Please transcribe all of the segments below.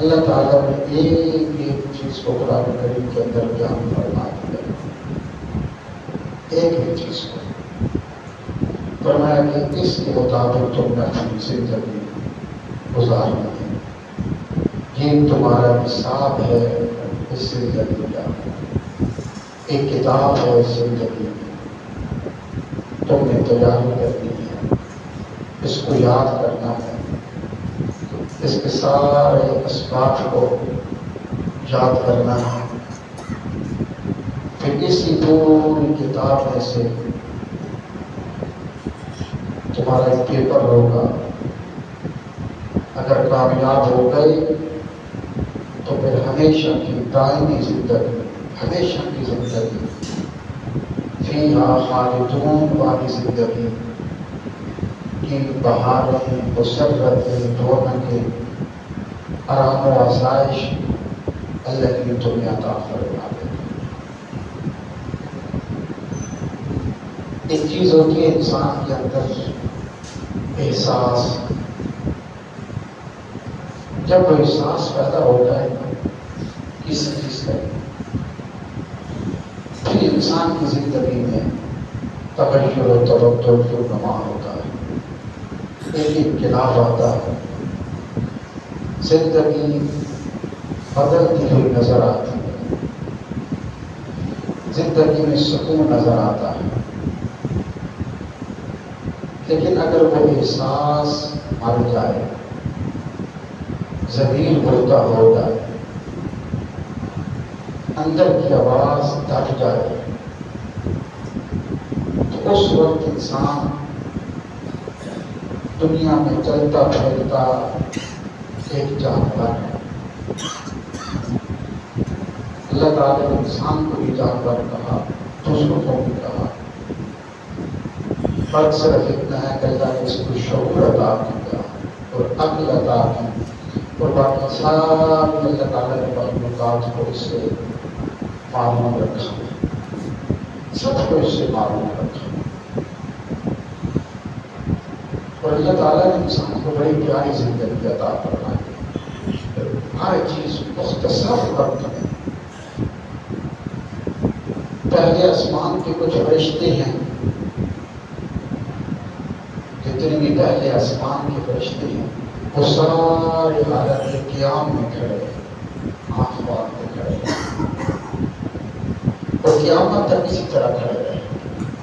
اللہ تعالیٰ نے ایک ایک چیز کو قرآن کریم کے اندر بیان فرما دیا، ایک ایک چیز کو فرمایا کہ اس کے مطابق تم نے اپنی زندگی گزارنی ہے، یہ تمہارا حساب ہے اس زندگی کا، ایک کتاب ہے اس زندگی کی، تم نے تیاری کرنی ہے، اس کو یاد کرنا ہے، اس کے سارے اسباب کو یاد کرنا ہے، پھر اسی پوری کتاب میں سے تمہارا ایک پیپر ہوگا، اگر کامیاب ہو گئے تو پھر ہمیشہ کی دائمی زندگی، ہمیشہ کی زندگی، فیہا خالدون والی زندگی کی بہاریں، مسرتیں، رونقیں، آرام و آسائش اللہ کی تمہیں عطا فرما دے۔ ایک چیز ہوتی ہے انسان کے اندر احساس، جب وہ احساس پیدا ہوتا ہے کسی چیز کا، پھر انسان کی زندگی میں تغیر و تبدل و نما ہوتا ہے، ایک انقلاب آتا ہے، زندگی بدلتی ہوئی نظر آتی ہے، زندگی میں سکون نظر آتا ہے۔ لیکن اگر وہ احساس مر جائے، ضمیر بولتا ہو جائے، اندر کی آواز دب جائے، تو اس وقت انسان دنیا میں چلتا پھرتا ایک جانور ہے۔ اللہ تعالیٰ نے انسان کو بھی جانور کہا، دوسروں کو بھی کہا، فرق صرف اتنا ہے کہ اللہ نے اس کو شعور عطا کیا اور عقل عطا کی، اور باقی ساری اللہ تعالیٰ نے مخلوقات کو اس سے معلوم رکھا، سب کو اس سے معلوم رکھا، اور اللہ تعالیٰ نے انسان کو بڑی پیاری زندگی عطا فرمائی، ہر چیز مختصر وقت میں۔ پہلے آسمان کے کچھ فرشتے ہیں، جتنے بھی پہلے آسمان کے فرشتے ہیں وہ سارے حالت قیام میں کھڑے ہیں، آنکھ باندھ کے کھڑے ہیں، اور قیامت تک اسی طرح کھڑے رہے،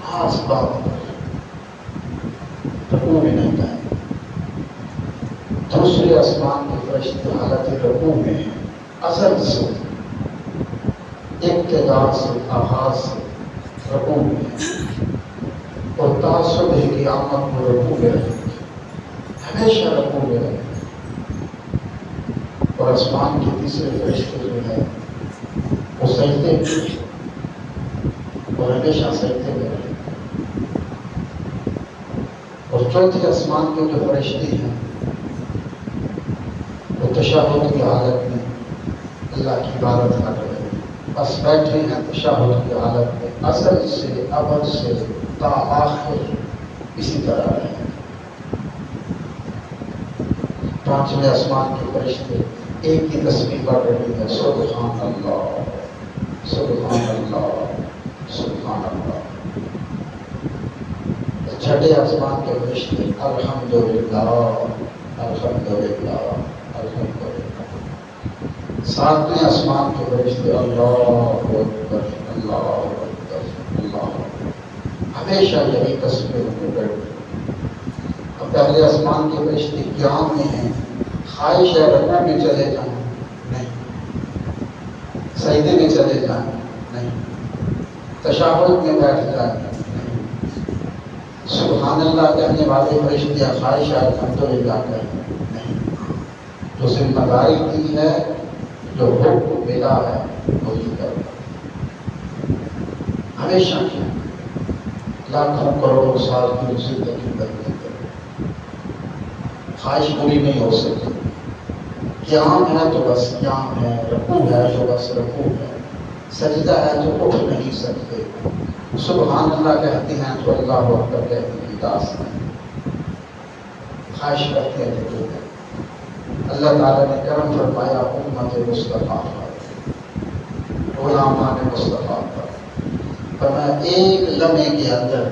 ہاتھ باندھ کر رکوع میں نہیں گئے۔ دوسرے آسمان کے فرشتے حالت رکوع میں ہیں، ازل سے، ابتدا سے، آغاز سے رکوع میں ہیں، اور تا صبح قیامت میں رکوع میں رہیں گے، ہمیشہ رکوع میں رہیں گے۔ اور آسمان کے تیسرے فرشتے جو ہیں وہ سجدے میں ہیں، اور ہمیشہ سجدے میں رہیں گے۔ اور چوتھے آسمان کے جو فرشتے ہیں وہ تشہد کی حالت میں اللہ کی عبادت کر رہے ہیں، بس بیٹھے ہیں تشہد کی حالت میں، اصل سے ابد سے تا آخر اسی طرح رہے ہیں۔ پانچویں آسمان کے فرشتے ایک ہی تسبیح پڑھ رہے ہیں، سبحان اللہ، سبحان اللہ، سبحان اللہ۔ چھٹے آسمان کے فرشتے الحمدللہ، الحمدللہ، الحمدللہ۔ ساتویں آسمان کے فرشتے اللہ اکبر، اللہ اکبر، اللہ اکبر، ہمیشہ یہی تسبیح میں کرتے۔ اب پہلے آسمان کے فرشتے قیام میں ہیں، خواہش ہے رکوع میں چلے جائیں، نہیں، سجدے میں چلے جائیں، نہیں، تشہد میں بیٹھ جائیں، نہیں، سبحان اللہ کہنے والے فرشتے خواہش ہے الحمدللہ کہیں، نہیں، جو ذمہ داری دی ہے، جو حکم ملا ہے وہی کرنا، ہمیشہ کیا، لاکھوں کروڑوں سال کی زندگی کرنے کرے، خواہش پوری نہیں ہو سکتی۔ قیام ہے تو بس قیام ہے، رکوع ہے تو بس رکوع ہے، سجدہ ہے تو اٹھ نہیں سکتے، سبحان اللہ کہتے ہیں تو اللہ اکبر کہنے کی داس نہیں، خواہش کرتے ہیں تو اللہ تعالیٰ نے کرم فرمایا امت مصطفیٰ غلامان مصطفیٰ پر میں ایک لمحے کے اندر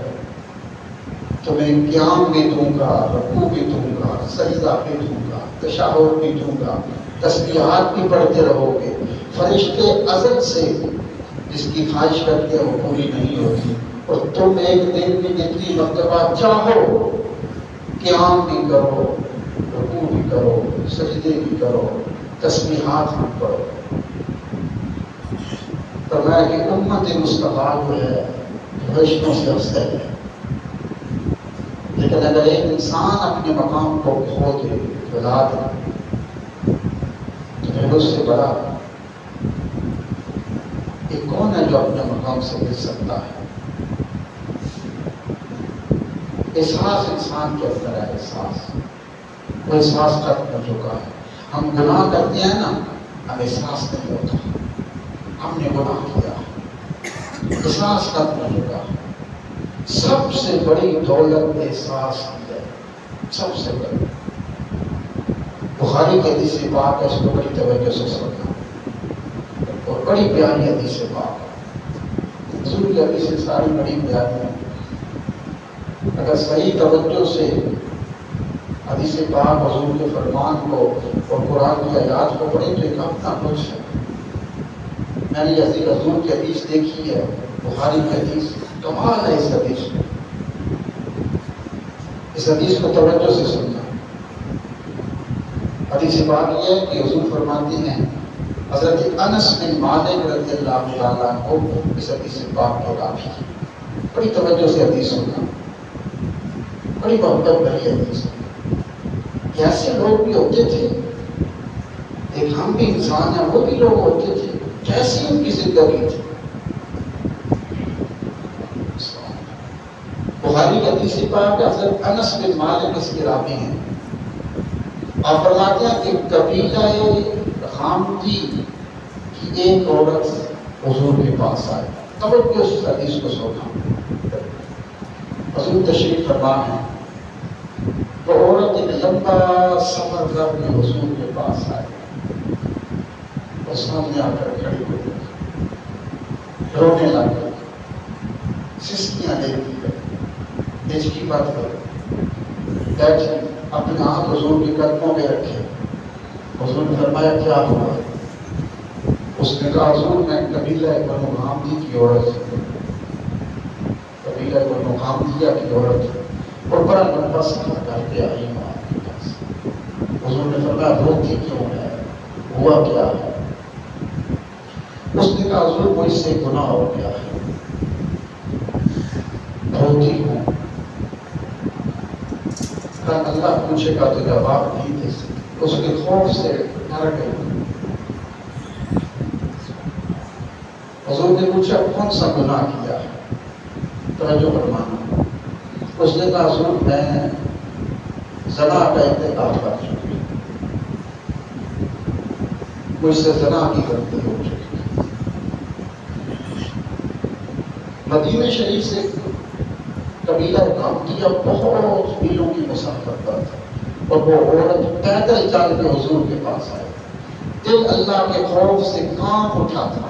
تمہیں قیام بھی دوں گا، رکوع بھی دوں گا، سجدہ بھی دوں گا، تشہد بھی دوں گا، تسبیحات بھی پڑھتے رہو گے۔ فرشتے ازل سے جس کی خواہش کرتے ہیں وہ پوری نہیں ہوتی، اور تم ایک دن میں جتنی مرتبہ چاہو قیام بھی کرو، رکوع بھی کرو، سجدے بھی کرو، تسبیحات بھی پڑھو۔ فرمایا کہ امت مصطفیٰ جو ہے فرشتوں سے افضل ہے، لیکن اگر ایک انسان اپنے مقام کو کھو دے، بلا دے، تو پھر اس سے بڑا یہ کون ہے جو اپنے مقام سے مل سکتا ہے؟ احساس انسان کے اندر ہے، احساس، وہ احساس ختم ہو چکا ہے۔ ہم گناہ کرتے ہیں نا، ہم احساس نہیں ہوتا ہم نے گناہ کیا، احساس ختم ہو چکا ہے۔ سب سے بڑی دولت احساس ہے، سب سے بڑی۔ بخاری کی حدیث پاک ہے، اس کو بڑی توجہ سے سننا، اور بڑی پیاری حدیث پاک ہے۔ حضور کی حدیث ساری بڑی پیاری ہیں، اگر صحیح توجہ سے حدیث پاک، حضور کے فرمان کو اور قرآن کی آیات کو پڑھیں تو ایک اپنا کچھ ہے۔ میں نے حضور کی حدیث دیکھی ہے، بخاری کی حدیث، کمال ہے اس حدیث میں۔ اس حدیث کو توجہ سے سننا۔ حدیث پاک یہ ہے کہ حضور فرماتے ہیں، حضرت انس بن مالک رضی اللہ تعالیٰ عنہ اس حدیث پاک کو راوی ہیں۔ بڑی توجہ سے حدیث سننا، بڑی محبت بھری حدیث ہے۔ ایسے لوگ بھی ہوتے تھے، ایک ہم بھی انسان ہیں، وہ بھی لوگ ہوتے تھے، کیسی ان کی زندگی تھی۔ بخاری کی حدیث پاک حضرت انس بن مالک اس کے راوی ہیں، آپ فرماتے ہیں کہ قبیلہ خامدی کی ایک عورت حضور کے پاس آئی۔ توجہ اس حدیث کو سنا، حضور تشریف فرما ہے، وہ عورت ایک لمبا سفر کر کے حضور کے پاس آئی، اور سامنے آ کر کھڑی ہو گئی، رونے لگ گئی، سسکیاں دیتی ہے، ہچکی بات کر بیٹھی، اپنے ہاتھ حضور کے قدموں میں رکھے۔ حضور نے فرمایا کیا ہوا؟ اس نے کہا حضور میں قبیلہ بنو حامدی کی عورت ہوں، قبیلہ بنو حامدیہ کی عورت ہوں، اور بڑا لمبا سفر کر کے آئی ہوں آپ کے پاس۔ حضور نے فرمایا روتی کیوں ہے، ہوا کیا ہے؟ اس نے کہا حضور مجھ سے گناہ ہو گیا ہے، روتی ہوں۔ اللہ پوچھے گا تو جواب نہیں دے سکتے، اس کے خوف سے ڈر گئی۔ حضور نے پوچھا کون سا گناہ کیا ہے؟ توجہ فرمانا۔ اس نے کہا حضور میں زنا کا ارتکاب کر چکی ہوں، مجھ سے زنا کی غلطی ہو چکی۔ مدینہ شریف سے قبیلہ حامدیہ بہت میلوں کی مسافت پر تھا، اور وہ عورت پیدل چل کے حضور کے پاس آئی۔ دل اللہ کے خوف سے کانپ اٹھا تھا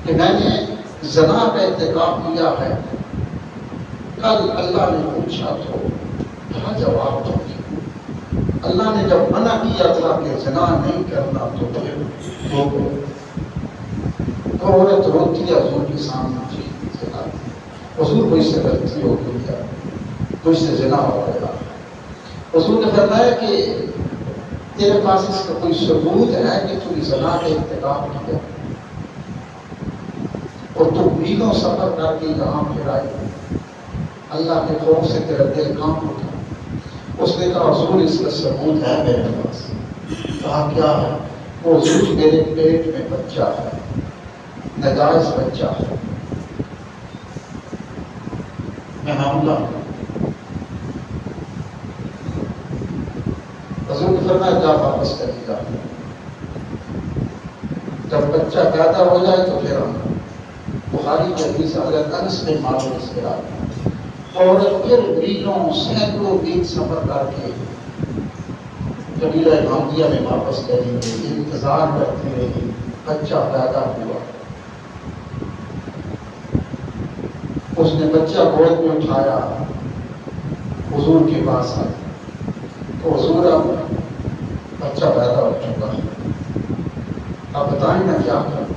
کہ میں نے زنا کا ارتکاب کیا ہے، کل اللہ نے پوچھا تو کیا جواب دوں گی؟ اللہ نے جب منع کیا تھا کہ زنا نہیں کرنا تو پھر ہو گئے۔ وہ عورت روتی ہے حضور کے سامنے، حضور کوئی سے غلطی ہو گئی ہے، کوئی سے زنا ہو گیا۔ حضور نے فرمایا کہ تیرے پاس اس کا کوئی ثبوت ہے کہ تو نے زنا کا ارتکاب کیا، اور تو میلوں سفر کر کے یہاں پھر آئی، اللہ کے خوف سے تیرا دل کانپ اٹھا۔ اس نے کہا حضور اس کا ثبوت ہے میرے پاس۔ کہا کیا ہے؟ وہ حضور میرے پیٹ میں بچہ ہے، ناجائز بچہ ہے، میں حاملہ ہوں۔ حضور نے فرمایا جا واپس چلی جا، جب بچہ پیدا ہو جائے تو پھر ہم۔ بخاری کی حدیث حضرت انس بن مالک اس کے عورت پھر میلوں سینکڑوں میل سفر کر کے قبیلہ حمزیہ میں واپس چلی گئی، انتظار کرتی رہی، بچہ پیدا ہوا۔ اس نے بچہ گود میں اٹھایا، حضور کے پاس آئی تو حضور اب بچہ پیدا ہو چکا ہے، آپ بتائیں نا کیا کریں؟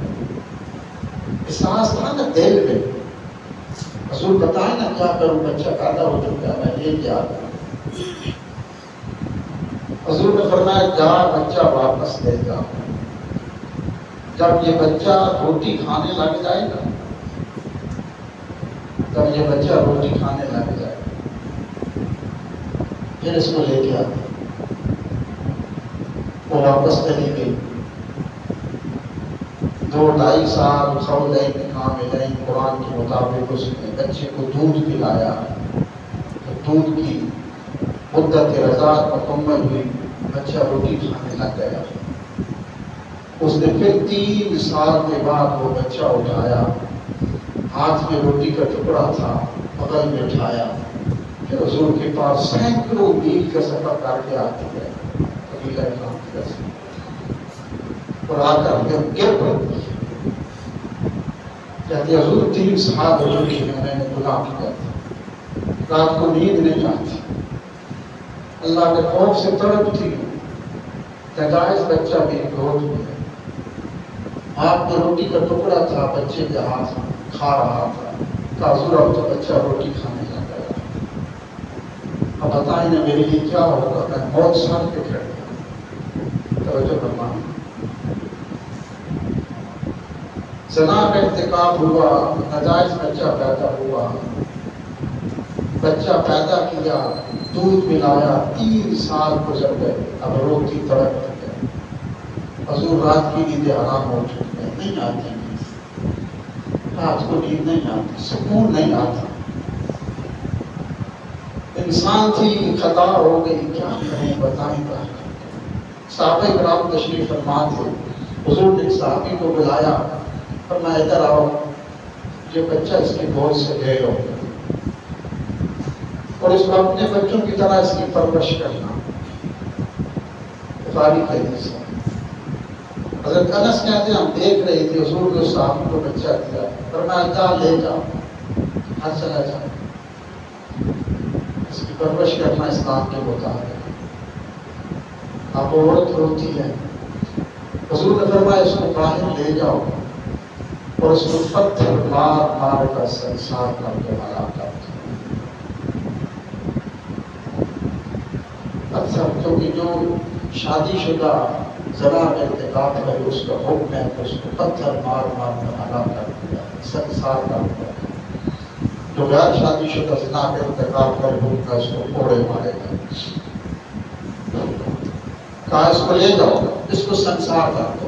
احساس تھا نا دل میں، حضور بتائیں نا کیا کروں، بچہ پیدا ہو چکا ہے، میں یہ کیا کروں؟ حضور نے فرمایا جا بچہ واپس لے جا، جب یہ بچہ روٹی کھانے لگ جائے گا، جب یہ بچہ روٹی کھانے لگ جائے گا پھر اس کو لے کے آ۔ وہ واپس چلی گئی، 2-2.5 سال خولین کاملین قرآن کے مطابق اس نے بچے کو دودھ پلایا۔ دودھ کی مدت رضاعت مکمل ہوئی، بچہ روٹی کھانے لگ گیا۔ اس نے پھر 3 سال کے بعد وہ بچہ اٹھایا، ہاتھ میں روٹی کا ٹکڑا تھا، بغل میں اٹھایا، پھر حضور کے پاس سینکڑوں میل کا سفر کر کے آتی ہے قبیلہ حمزیہ سے، اور آ کر گر پڑتی ہے، کہتے حضور 3 سال ہو چکے ہیں میں نے گناہ کیا تھا، رات کو نیند نہیں آتی، اللہ کے خوف سے تڑپتی ہوں، ناجائز بچہ میری گود میں ہے، ہاتھ میں روٹی کا ٹکڑا تھا، بچے کے ہاتھ میں کھا رہا تھا، کہا حضور اب تو بچہ روٹی کھانے لگ گیا، اب بتائیں نا میرے لیے کیا ہوگا، میں موت سال پہ کھڑ گیا۔ توجہ فرمائیں، زنا کا ارتکاب ہوا، ناجائز بچہ پیدا ہوا، بچہ پیدا کیا، دودھ پلایا، 3 سال گزر گئے، اب روتی تڑپ گئے، حضور رات کی نیند حرام ہو چکی ہے، نہیں آتی نیند، رات کو نیند نہیں آتی، سکون نہیں آتا، انسان تھی خطا ہو گئی، کیا کریں بتائیں کیا کریں؟ صحابہ کرام تشریف فرما تھے، حضور نے صحابی کو بلایا، فرمایا ادھر آؤ، یہ بچہ اس کی گود سے لے لو اور اس کو اپنے بچوں کی طرح اس کی پرورش کرنا۔ بخاری کی حدیث ہے، حضرت انس کہتے ہیں ہم دیکھ رہے تھے حضور نے اس صحابی کو بچہ دیا، فرمایا جا لے جاؤ، ہر چلا جاؤ، اس کی پرورش کرنا اسلام کے مطابق۔ اب عورت روتی ہے، حضور نے فرمایا اس کو باہر لے جاؤ اور اس کو پتھر مار مار کر سنسار کر کے ہلاک کر دو۔ اکثر کیونکہ جو شادی شدہ زنا کا ارتکاب ہے اس کا حکم ہے کہ اس کو پتھر مار مار کر ہلاک کر دیا، سنسار کر دیا۔ جو غیر شادی شدہ زنا کا ارتکاب کرے حکم ہے اس کو کوڑے مارے گا۔ کہا اس کو لے جاؤ، اس کو سنسار کر دو۔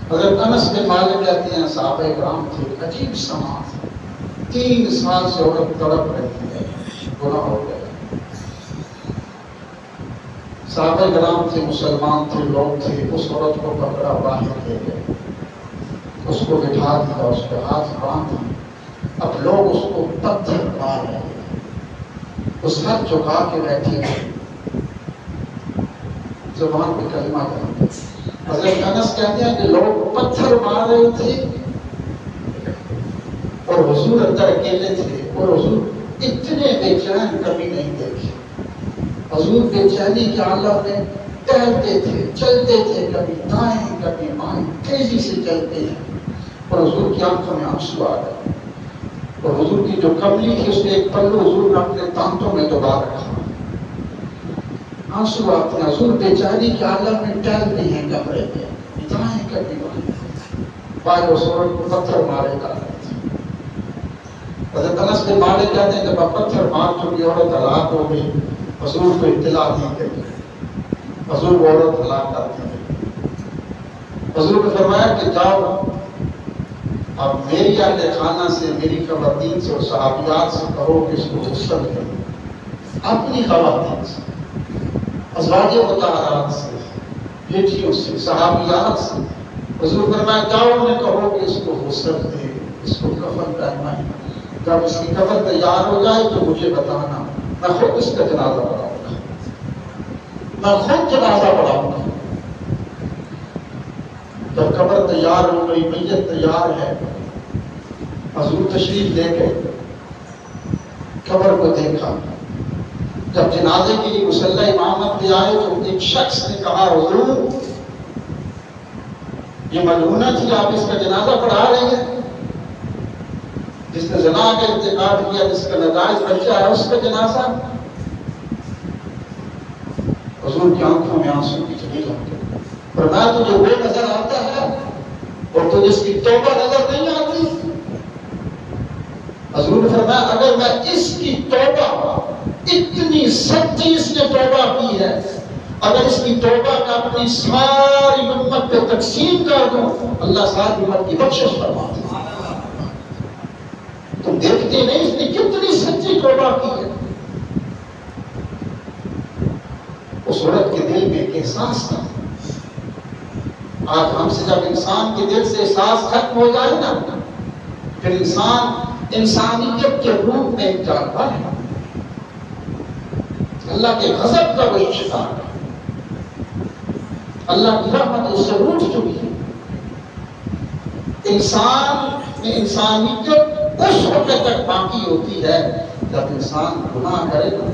حضرت انس بن مالک کہتے ہیں صحابہ کرام تھے، عجیب سماج، 3 سال سے عورت تڑپ رہتی ہے، گناہ ہو گیا۔ صحابہ کرام تھے، مسلمان تھے، لوگ تھے، اس عورت کو پکڑا، باہر لے گئے، اس کو بٹھا دیا، اس کے ہاتھ باندھ، اب لوگ اس کو پتھر مار رہے ہیں، وہ سر جھکا کے بیٹھے ہیں، زبان پہ کلمہ کرتے۔ حضرت انس کہتے ہیں کہ لوگ پتھر مار رہے تھے اور حضور اندر اکیلے تھے، اور حضور اتنے بے چین کبھی نہیں دیکھے۔ حضور بے چینی کے عالم میں ٹہلتے تھے، چلتے تھے، کبھی دائیں کبھی بائیں، تیزی سے چلتے ہیں، اور حضور کی آنکھوں میں آنسو آ گئے، اور حضور کی جو کملی تھی اس نے ایک پلو حضور نے اپنے دانتوں میں دبا رکھا، آنسو آتے ہیں، حضور بے چینی کے عالم میں ٹہلتے ہیں کمرے میں، دائیں کبھی بائیں، اس عورت کو پتھر مارے گا۔ حضرت انس بن مالک کہتے ہیں جب پتھر مار چکی عورت ہلاک ہو گئی، حضور کو اطلاع دی گئی، حضور کو عورت ہلاک کر دی گئی۔ حضور نے فرمایا کہ جاؤ اب میری اہل خانہ سے، میری خواتین سے اور صحابیات سے کہو کہ اس کو غسل کرو، اپنی خواتین سے، ازواج مطہرات سے، بیٹیوں سے، صحابیات سے۔ حضور فرمایا جاؤ انہیں کہو کہ اس کو غسل دے، اس کو کفن پہنائیں، جب اس کی کفن تیار ہو جائے تو مجھے بتانا، میں خود اس کا جنازہ پڑھاؤں گا۔ میں خود جنازہ پڑھاؤں گا۔ جب قبر تیار ہو گئی، میت تیار ہے، حضور تشریف لے گئے، قبر کو دیکھا۔ جب جنازے کے لیے مصلی امامت لے آئے تو ایک شخص نے کہا حضور یہ ملعونہ تھی، آپ اس کا جنازہ پڑھا رہے ہیں، جس نے زنا کا ارتکاب کیا، جس کا ناجائز بچہ ہے، اس کا جنازہ۔ حضور کی آنکھوں میں آنسو کی جھڑی لگ گئی، فرمایا تجھے وہ نظر آتا ہے اور تجھے اس کی توبہ نظر نہیں آتی؟ حضور نے فرمایا اگر میں اس کی توبہ، اتنی سچی اس نے توبہ کی ہے، اگر اس کی توبہ کا اپنی ساری امت پہ تقسیم کر دوں، اللہ ساری امت کی بخشش فرما دے۔ تم دیکھتے نہیں اس نے کتنی سچی توبہ کی ہے۔ اس عورت کے دل میں ایک احساس تھا۔ آج ہم سے جب انسان کے دل سے احساس ختم ہو جائے نا، پھر انسان انسانیت کے روپ میں ایک جانور ہے، اللہ کے غضب کا وہ شکار ہے، اللہ کی رحمت اس سے روٹ چکی ہے۔ انسان میں انسانیت اس وقت تک باقی ہوتی ہے جب انسان گناہ کرے نا،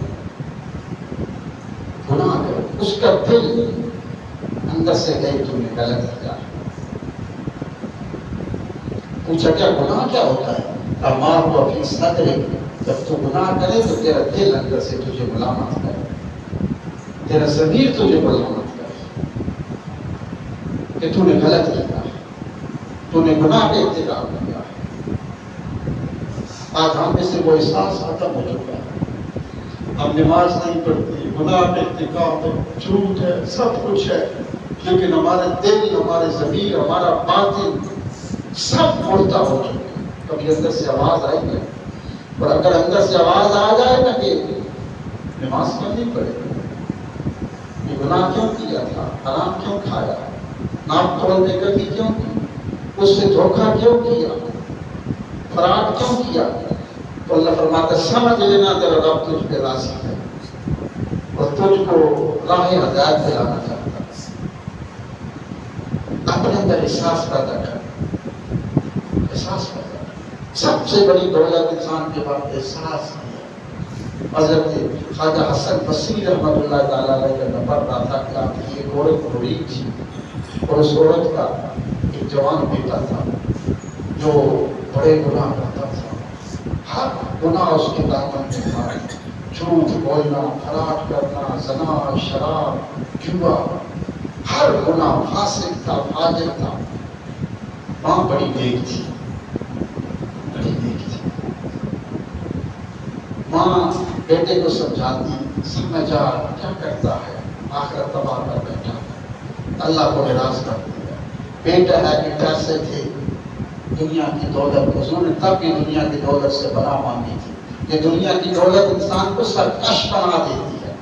گناہ کرے، اس کا دل اندر سے گئی تو نے غلط کیا۔ پوچھا کیا گناہ کیا ہوتا ہے؟ امار کو اپنی صدر، جب تو گناہ کرے تو تیرا دل اندر سے تجھے ملامت کرے، تیرا ضمیر تجھے ملامت کرے کہ تو نے غلط کیا، تو نے گناہ کا ارتکاب کیا۔ آج ہم میں سے وہ احساس ختم ہو چکا ہے، ہم نماز نہیں پڑھتے، گناہ کا ارتکاب ہے، جھوٹ ہے، سب کچھ ہے، لیکن ہمارے دل، ہمارے ضمیر، ہمارا باطن سب مردہ ہو چکا ہے۔ کبھی اندر سے آواز آئی ہے، اور اگر اندر سے آواز آ جائے نا کہ نماز کیوں نہیں پڑھے، یہ گناہ کیوں کیا تھا، حرام کیوں کھایا، ناپ تول بے قدری کیوں کی، اس سے دھوکہ کیوں کیا، فراڈ کیوں کیا، تو اللہ فرماتا ہے سمجھ لینا تیرا رب تجھ پہ راضی ہے اور تجھ کو راہ ہدایت دلانا چاہتا ہے۔ اپنے اندر احساس پیدا کر، احساس پیدا کر۔ سب سے بڑی دولت انسان کے پاس احساس ہے۔ حضرت خواجہ حسن بصری رحمۃ اللہ تعالیٰ علیہ کا نمبر رہا تھا کہ آپ کی ایک عورت مرید تھی، اور اس عورت کا ایک جوان بیٹا تھا جو بڑے گناہ کرتا تھا، ہر گناہ اس کے دامن میں تھا، جھوٹ بولنا، فراڈ کرنا، زنا، شراب، جوا، ہر گناہ، فاسق تھا، فاجر تھا۔ ماں بڑی نیک تھی، بڑی نیک تھی۔ ماں بیٹے کو سمجھاتی، سمجھا کیا کرتا ہے، آخرت تباہ کر بیٹھا ہے، اللہ کو ناراض کر دیا۔ بیٹا ہے کہ پیسے تھے، دنیا کی دولت، حضور نے تب بھی دنیا کی دولت سے بنا مانگی تھی کہ دنیا کی دولت انسان کو سرکش بنا دیتی ہے،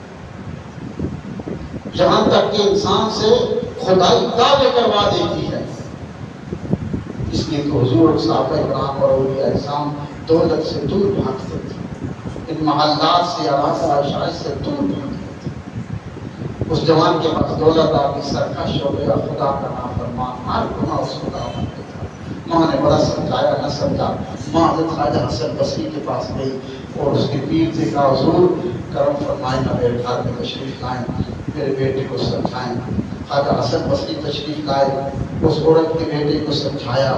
جہاں تک کہ انسان سے خدائی دعوے کروا دیتی ہے۔ اس لیے تو حضور صحابہ کرام اور اولیاء اعظام دولت سے دور بھاگتے تھے، ان محلات سے، علاقہ عشائش سے دور بھاگتے تھے۔ اس جوان کے پاس دولت آ گئی، سرکش ہو گیا، خدا کا نافرمان، ہر گناہ اس کو دامن پہ تھا۔ ماں نے بڑا سمجھایا، نہ سمجھا۔ ماں حضرت خواجہ حسن بصری کے پاس گئی اور اس کے پیر سے کہا حضور کرم فرمائیں، نہ میرے گھر میں تشریف لائیں، میرے بیٹے کو سمجھائیں۔ خواجہ حسن بصری تشریف لائے، اس عورت کے بیٹے کو سمجھایا،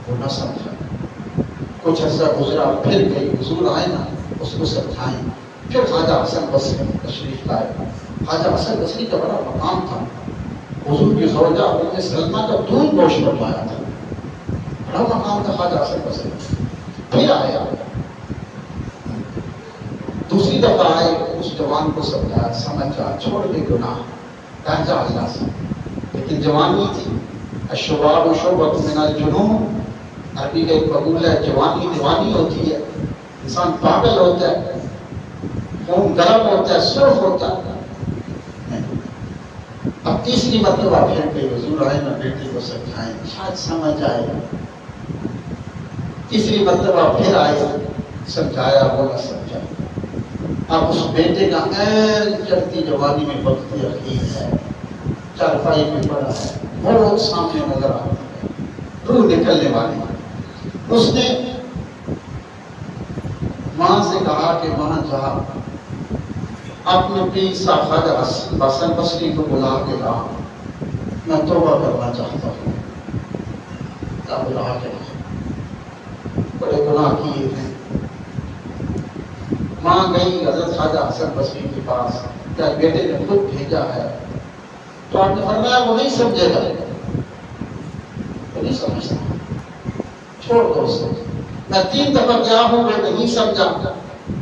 وہ نہ سمجھا۔ کچھ عرصہ گزرا، پھر گئی، حضور آئے نا، اس کو سمجھائیں۔ پھر خواجہ حسن بصری تشریف لائے۔ خواجہ حسن بصری کا بڑا مقام تھا، حضور کی زوجہ ام سلمہ کا دودھ نوش فرمایا تھا، بڑا مقام تھا خواجہ حسن بصری۔ پھر آیا، دوسری دفعہ آئے، اس جوان کو سمجھایا، سمجھا، چھوڑ دے گناہ، کہا جا اللہ سے۔ لیکن جوانی تھی، الشباب شعبۃ من الجنون، عربی کا ایک مقول ہے، جوانی دیوانی ہوتی ہے، انسان پاگل ہوتا ہے، خون گرم ہوتا ہے، سرخ ہوتا ہے۔ اب تیسری مرتبہ پھر کے حضور آئے نا، بیٹے کو سمجھائیں، شاید سمجھ آئے۔ تیسری مرتبہ پھر آئے، سمجھایا، وہ نہ سمجھا۔ اب اس بیٹے کا این چڑھتی جوانی میں وقت اخیر ہے، چارپائی میں پڑا ہے، بہت سامنے نظر آتی ہے، روح نکلنے والی ہے۔ اس نے ماں سے کہا کہ ماں جا اپنے پیر صاحب خواجہ حسن بصری کو بلا کے لا، میں توبہ کرنا چاہتا ہوں۔ کیا بلا کے لا، بڑے گناہ کیے ہیں۔ ماں گئی حضرت خواجہ حسن بصری کے پاس، کیا بیٹے نے خود بھیجا ہے؟ تو آپ نے فرمایا وہ نہیں سمجھے گا، وہ نہیں سمجھتا، چھوڑ دو اسے۔ میں 3 دفعہ گیا ہوں، وہ نہیں سمجھا،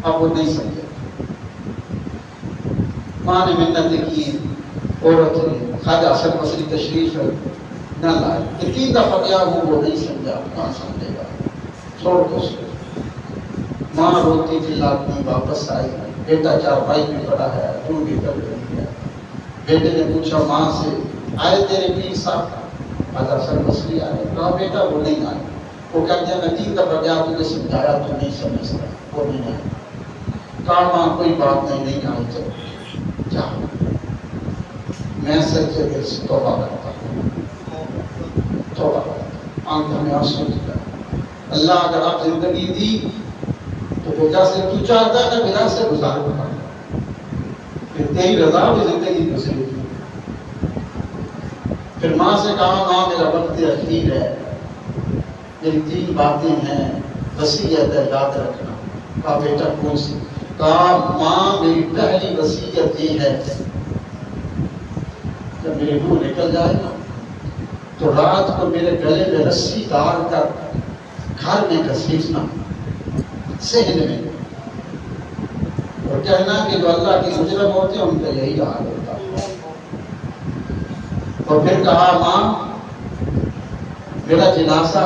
اب وہ نہیں سمجھے۔ ماں نے منتیں کی، عورت نے خواجہ حسن بصری تشریف نہ لائے کہ 3 دفعہ گیا ہوں، وہ نہیں سمجھا، کہاں سمجھے گا، چھوڑ دو اسے۔ ماں روتی چلاتی واپس آئی، بیٹا چارپائی میں پڑا ہے، روح نکل رہی ہے۔ بیٹے نے پوچھا ماں سے، آئے تیرے پیر صاحب؟ خواجہ حسن بصری آئے؟ کہا بیٹا وہ نہیں آئے۔ وہ کہتے ہیں میں 3 دفعہ گیا، تجھے سمجھایا تو نہیں سمجھتا، وہ نہیں آئے۔ کہا ماں کوئی بات نہیں، نہیں آئی، چلو جا، میں سچے دل سے توبہ کرتا ہوں، توبہ کرتا ہوں۔ آنکھوں میں آنسو دیا، اللہ اگر آپ زندگی دی تو بیٹا سے تو چاہتا ہے کہ میرا سے گزار پڑا، پھر تیری رضا میں زندگی گزری۔ پھر ماں سے کہا ماں میرا وقت اخیر ہے، میری 3 باتیں ہیں، وصیت ہے، یاد رکھنا۔ کہا بیٹا کون سی؟ کہا ماں میری پہلی وصیت یہ ہے، جب میری روح نکل جائے نا تو رات کو میرے گلے میں رسی ڈال کر گھر میں گھسیٹنا، صحن میں، اور کہنا کہ جو اللہ کے مجرم ہوتے ہیں ان کا یہی حال ہوتا ہے۔ اور پھر کہا ماں میرا جنازہ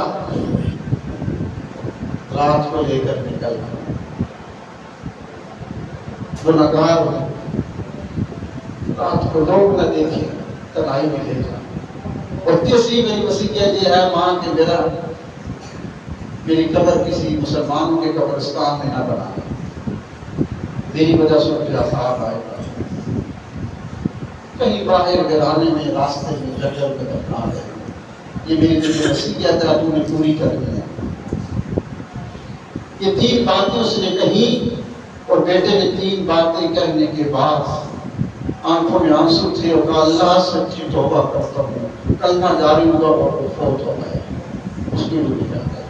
رات کو لے کر نکلنا، گنہگار ہوں، رات کو لوگ نہ دیکھیں، تنہائی میں لے جانا۔ اور تیسری میری وصیت یہ ہے ماں کہ میری قبر کسی مسلمانوں کے قبرستان میں نہ بنانا، میری وجہ سے ان پہ عذاب آئے گا، کہیں باہر گرانے میں، راستے میں، جنگل میں دفنا دے۔ یہ میری جو وصیت ہے تو نے پوری کرنی ہے۔ یہ 3 باتیں اس نے کہی، اور بیٹے نے 3 باتیں کہنے کے بعد آنکھوں میں آنسو تھے، اور کہا اللہ سچی توبہ کرتا ہوں، کلمہ جاری ہوا اور وہ فوت ہو گئے، اس کی روح جا گئی۔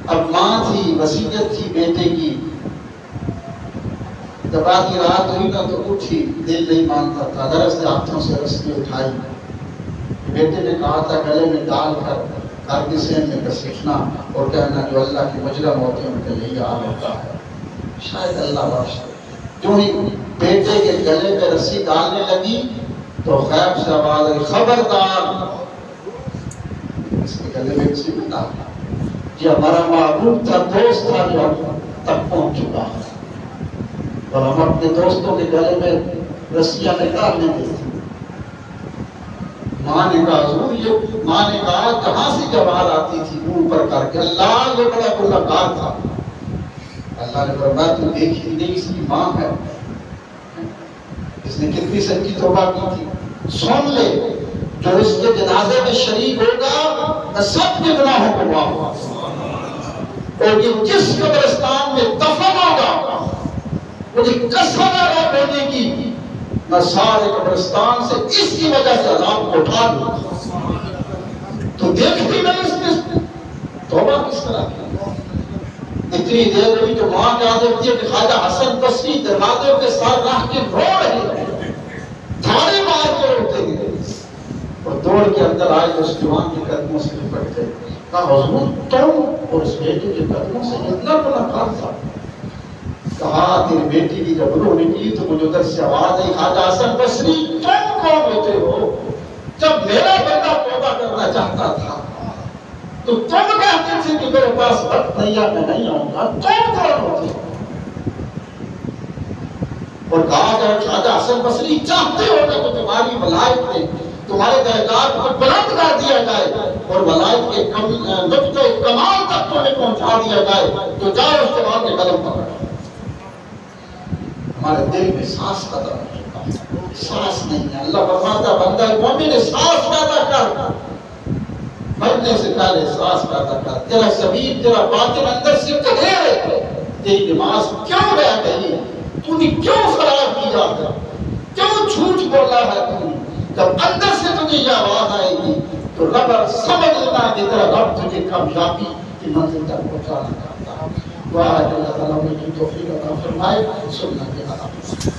اب ماں تھی، وصیت تھی بیٹے کی، جب آدھی رات ہوئی نا تو اٹھی، دل نہیں مانتا تھا، درس سے ہاتھوں سے رسی اٹھائی، بیٹے نے کہا تھا گلے میں ڈال کر گھر کے سین میں گھسیٹنا اور کہنا جو اللہ کے مجرم ہوتے ہیں ان کا یہی حال ہوتا ہے، شاید اللہ بخشے۔ جو ہی بیٹے کے گلے میں رسی ڈالنے لگی تو غیب سے آواز آئی خبردار، اس کے گلے میں رسی بھی ڈالنا، یہ ہمارا محبوب تھا، دوست تھا جو ہم تک پہنچ چکا ہے، اور ہم اپنے دوستوں کے گلے میں رسیاں نکالنے دیتے۔ ماں نے کہا حضور یہ، ماں نے کہا کہاں سے جواب آتی تھی اوپر کر کے، اللہ یہ بڑا گنہگار تھا۔ اللہ نے فرمایا تو دیکھی نہیں اس کی ماں ہے، اس نے کتنی سچی توبہ کی تھی، سن لے جو اس کے جنازے میں شریک ہوگا سب کے گناہوں کو معاف، اور یہ جس قبرستان میں دفن ہوگا مجھے قسم ہے بیٹے کی، میں سارے قبرستان سے اس کی وجہ سے عذاب کو اٹھا دوں۔ تو دیکھتی نہیں اس نے توبہ کس طرح کی، اتنی دیر ہوئی تو ماں کیا دیکھتی ہے کہ خواجہ حسن بصری دروازے کے ساتھ رہ کے رو رہے ہیں، تھانے مار کے روتے ہیں، اور دوڑ کے اندر آئے تو اس جوان کے قدموں سے لپٹ گئے۔ کہا حضور تم اور اس بیٹے کے قدموں سے اتنا ملاقات تھا؟ کہا تیری بیٹی کی جب روح نکلی تو مجھے ادھر سے آواز آئی خواجہ حسن بصری تم کون ہوتے ہو؟ جب میرا بندہ توبہ کرنا چاہتا تھا تو تم کہتے تھے کہ میرے پاس وقت نہیں ہے، میں نہیں آؤں گا، تم کون ہوتے ہو؟ اور کہا کہ خواجہ حسن بصری چاہتے ہو کہ تمہاری ولایت میں تمہارے درجات کو بلند کر دیا جائے اور ولایت کے نقطۂ کمال تک تمہیں پہنچا دیا جائے، تو جاؤ اس جوان کے قدم پکڑو۔ ہمارے دل میں سانس پیدا ہو چکا ہے، سانس نہیں ہے۔ اللہ فرماتا بندہ مومن سانس پیدا کر، مرنے سے پہلے سانس پیدا کر۔ تیرا ضمیر تیرا باطن اندر سے کہے تیری نماز کیوں رہ گئی، تو نے کیوں خراب کیا ہے، کیوں جھوٹ بولا ہے تو نے؟ جب اندر سے تجھے یہ آواز آئے گی تو رب سمجھ لینا کہ تیرا رب تجھے کامیابی کی منزل تک پہنچانا چاہتا ہے۔ دعا ہے کہ اللہ تعالیٰ مجھے توفیق عطا فرمائے۔ سننا کے